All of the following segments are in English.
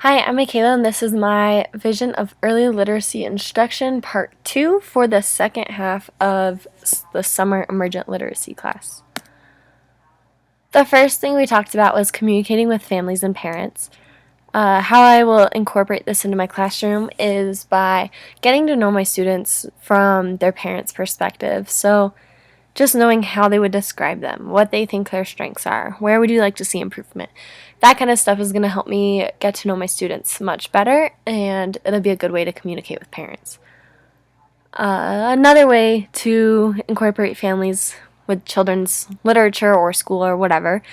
Hi, I'm Michaela, and this is my Vision of Early Literacy Instruction Part 2 for the second half of the Summer Emergent Literacy class. The first thing we talked about was communicating with families and parents. How I will incorporate this into my classroom is by getting to know my students from their parents' perspective. So just knowing how they would describe them, what they think their strengths are, where would you like to see improvement. That kind of stuff is going to help me get to know my students much better, and it'll be a good way to communicate with parents. Another way to incorporate families with children's literature or school or whatever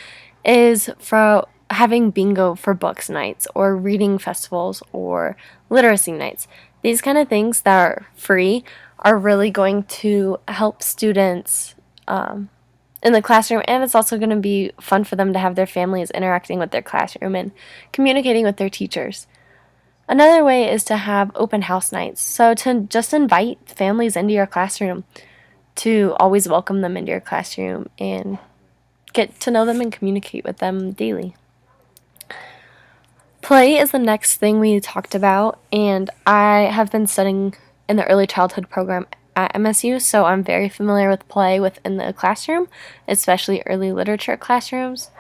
is for having bingo for books nights or reading festivals or literacy nights. These kind of things that are free are really going to help students in the classroom, and it's also going to be fun for them to have their families interacting with their classroom and communicating with their teachers. Another way is to have open house nights. So to just invite families into your classroom, to always welcome them into your classroom and get to know them and communicate with them daily. Play is the next thing we talked about, and I have been studying in the early childhood program at MSU, so I'm very familiar with play within the classroom, especially early literature classrooms.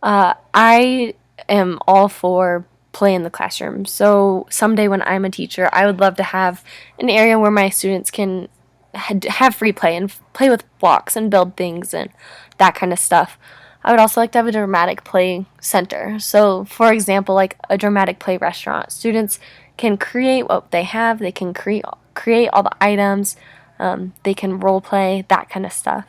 I am all for play in the classroom, so someday when I'm a teacher, I would love to have an area where my students can have free play and play with blocks and build things and that kind of stuff. I would also like to have a dramatic play center. So, for example, like a dramatic play restaurant, students can create what they have, they can create all the items, they can role play, that kind of stuff.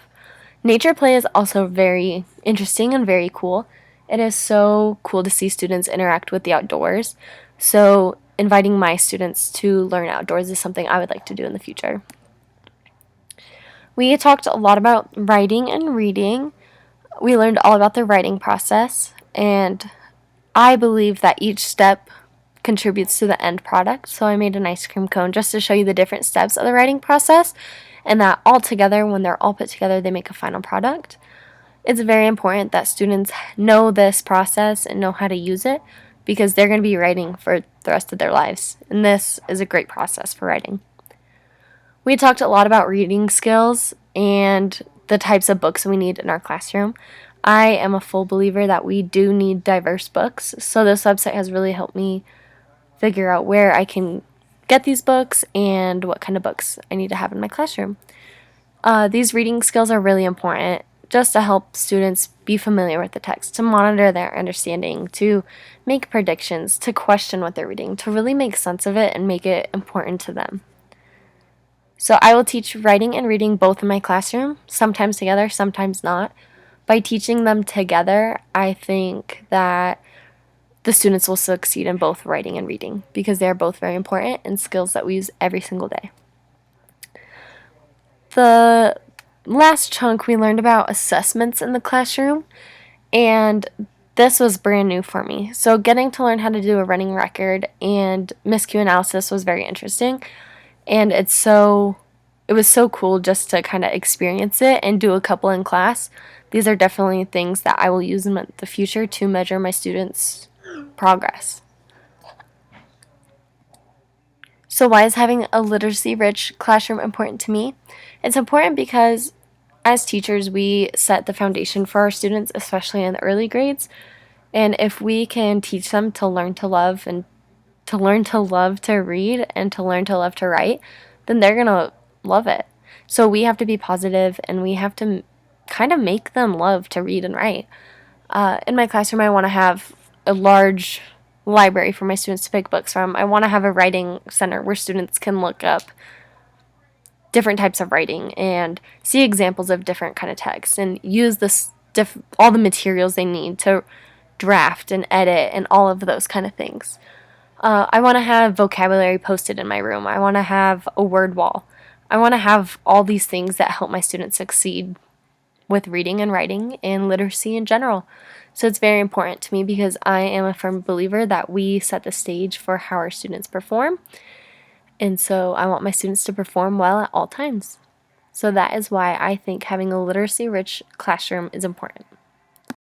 Nature play is also very interesting and very cool. It is so cool to see students interact with the outdoors. So, inviting my students to learn outdoors is something I would like to do in the future. We talked a lot about writing and reading. We learned all about the writing process, and I believe that each step contributes to the end product. So I made an ice cream cone just to show you the different steps of the writing process, and that all together, when they're all put together, they make a final product. It's very important that students know this process and know how to use it because they're going to be writing for the rest of their lives, and this is a great process for writing. We talked a lot about reading skills and the types of books we need in our classroom. I am a full believer that we do need diverse books, so this website has really helped me figure out where I can get these books and what kind of books I need to have in my classroom. These reading skills are really important just to help students be familiar with the text, to monitor their understanding, to make predictions, to question what they're reading, to really make sense of it and make it important to them. So I will teach writing and reading both in my classroom, sometimes together, sometimes not. By teaching them together, I think that the students will succeed in both writing and reading because they are both very important and skills that we use every single day. The last chunk, we learned about assessments in the classroom, and this was brand new for me. So getting to learn how to do a running record and MIS-Q analysis was very interesting, and it was so cool just to kind of experience it and do a couple in class. These are definitely things that I will use in the future to measure my students' progress. So why is having a literacy-rich classroom important to me? It's important because as teachers, we set the foundation for our students, especially in the early grades. And if we can teach them to learn to love and to learn to love to read and to learn to love to write, then they're going to love it. So we have to be positive and we have to kind of make them love to read and write. In my classroom, I want to have a large library for my students to pick books from. I want to have a writing center where students can look up different types of writing and see examples of different kind of texts and use all the materials they need to draft and edit and all of those kind of things. I want to have vocabulary posted in my room. I want to have a word wall. I want to have all these things that help my students succeed with reading and writing and literacy in general. So it's very important to me because I am a firm believer that we set the stage for how our students perform. And so I want my students to perform well at all times. So that is why I think having a literacy-rich classroom is important.